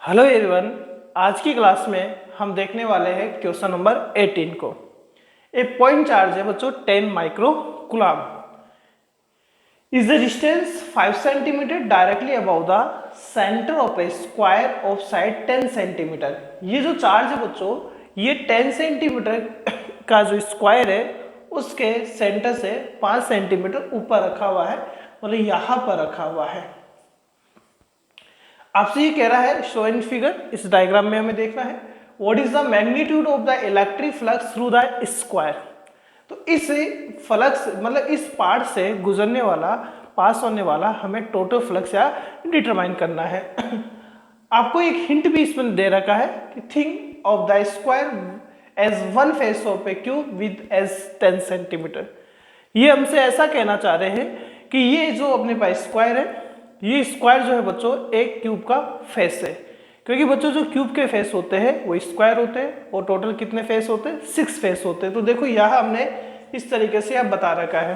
Hello everyone, आज की class में हम देखने वाले हैं क्वेश्चन नंबर 18 को। एक पॉइंट चार्ज है बच्चों 10 micro coulomb is the distance 5 centimetre directly above the centre of A square of side 10 centimetre. ये जो चार्ज है बच्चों, ये 10 सेंटीमीटर का जो स्क्वायर है उसके सेंटर से 5 सेंटीमीटर ऊपर रखा हुआ है, मतलब यहां पर रखा हुआ है। आपसे ये कह रहा है शो इन फिगर, इस डायग्राम में हमें देखना है what is the magnitude of the electric flux through the square. तो इस फ्लक्स मतलब इस पार्ट से गुजरने वाला, पास होने वाला हमें टोटल फ्लक्स या डिटरमाइन करना है। आपको एक हिंट भी इसमें दे रखा है कि think of the square as one face of a cube with edge 10 centimetre. ये हमसे ऐसा कहना चाह रहे हैं कि ये जो अपने पास स्क्वायर है, ये स्क्वायर जो है बच्चों एक क्यूब का फेस है, क्योंकि बच्चों जो क्यूब के फेस होते हैं वो स्क्वायर होते हैं और टोटल कितने फेस होते हैं, 6 फेस होते हैं। तो देखो यहाँ हमने इस तरीके से आप बता रखा है।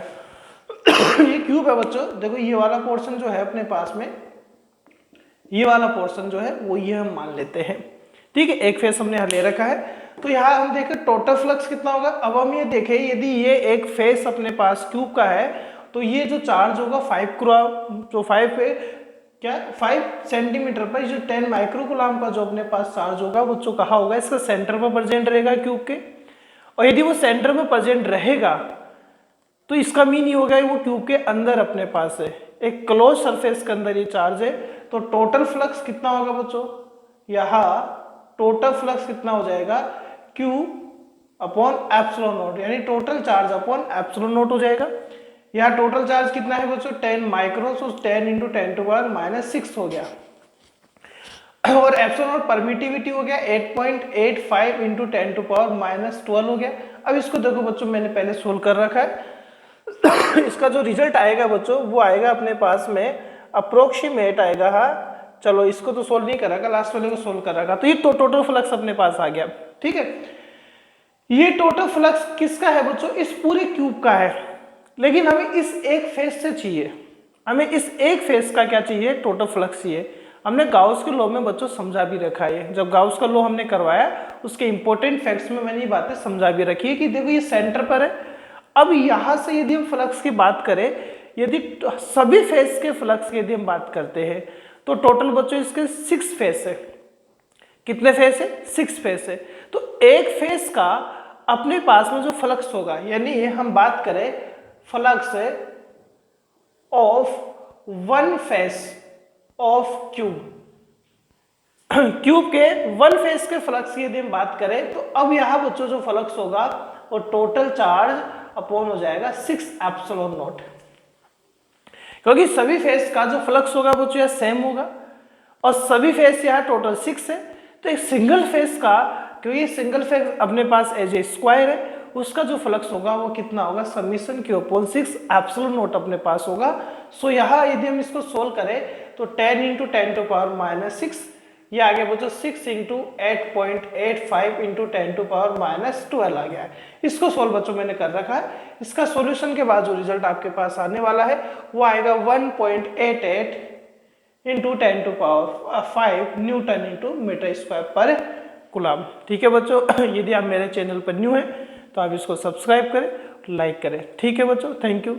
ये क्यूब है बच्चों, देखो ये वाला पोर्शन जो है अपने पास में, ये वाला पोर्शन जो है वो ये हम मान लेते हैं, ठीक है। एक फेस हमने यहाँ ले रखा है। तो यहाँ हम देखें टोटल फ्लक्स कितना होगा। अब हम ये देखें यदि ये एक फेस अपने पास क्यूब का है तो ये जो चार्ज होगा 5 सेंटीमीटर पर, जो 10 माइक्रो कूलम का जो अपने पास चार्ज होगा वो जो कहाँ होगा, इसका सेंटर पर प्रेजेंट रहेगा क्यूब के। और यदि वो सेंटर में प्रेजेंट रहेगा तो इसका मीन ये होगा वो क्यूब के अंदर अपने पास है, एक क्लोज सरफेस के अंदर ये चार्ज है। तो टोटल फ्लक्स कितना होगा बच्चों, यहाँ टोटल फ्लक्स कितना हो जाएगा, Q अपॉन एप्सिलॉन नॉट, यानी total charge upon epsilon not हो जाएगा। यहाँ टोटल चार्ज कितना है बच्चों 10 माइक्रो, तो 10 इंटू 10 टू पावर -6 हो गया। और एप्सिलॉन नॉट परमिटिविटी हो गया 8.85 इंटू 10 टू पावर -12 हो गया। अब इसको देखो बच्चों, मैंने पहले सोल्व कर रखा है। इसका जो रिजल्ट आएगा बच्चों वो आएगा अपने पास में अप्रोक्सीमेट आएगा। हाँ चलो, इसको तो सोल्व नहीं करेगा, लास्ट वाले को सोल्व करेगा। तो ये तो टोटल फ्लक्स अपने पास आ गया, ठीक है। ये टोटल फ्लक्स किसका है बच्चों, इस पूरे क्यूब का है, लेकिन हमें इस एक फेस से चाहिए, हमें इस एक फेस का क्या चाहिए, टोटल फ्लक्स चाहिए। हमने गाउस के लॉ में बच्चों समझा भी रखा है, जब गाउस का लॉ हमने करवाया उसके इंपॉर्टेंट फैक्ट्स में मैंने ये बातें समझा भी रखी है कि देखो ये सेंटर पर है। अब यहाँ से यदि हम फ्लक्स की बात करें, यदि सभी फेस के फ्लक्स की यदि हम बात करते हैं तो टोटल बच्चों इसके 6 फेस है। कितने फेस है, 6 फेस है। तो एक फेस का अपने पास में जो फ्लक्स होगा, यानी हम बात करें flux of one face of cube, cube के वन फेस के फ्लक्स की यदि हम बात करें तो अब यहां बच्चों जो फ्लक्स होगा वो टोटल चार्ज अपॉन हो जाएगा 6 एप्सिलॉन नॉट, क्योंकि सभी फेस का जो फ्लक्स होगा बच्चों यह सेम होगा और सभी फेस यहाँ टोटल 6 है। तो एक सिंगल फेस का, क्योंकि सिंगल फेस अपने पास एज ए स्क्वायर है, उसका जो फ्लक्स होगा वो कितना होगा, summation Q upon 6 epsilon not अपने पास होगा। सो यहाँ यदि हम इसको सोल्व करें तो 10 इंटू 10 टू पावर -6, ये आ गया बच्चों 6 इंटू 8.85 इंटू 10 टू पावर -12 आ गया है। इसको सोल्व बच्चों मैंने कर रखा है। इसका सोल्यूशन के बाद जो रिजल्ट आपके पास आने वाला है वो आएगा 1.88 into 10 to power 5 newton into metre square पर कूलम, ठीक है बच्चों। यदि आप मेरे चैनल पर न्यू हैं तो आप इसको सब्सक्राइब करें, लाइक करें, ठीक है बच्चों। Thank you.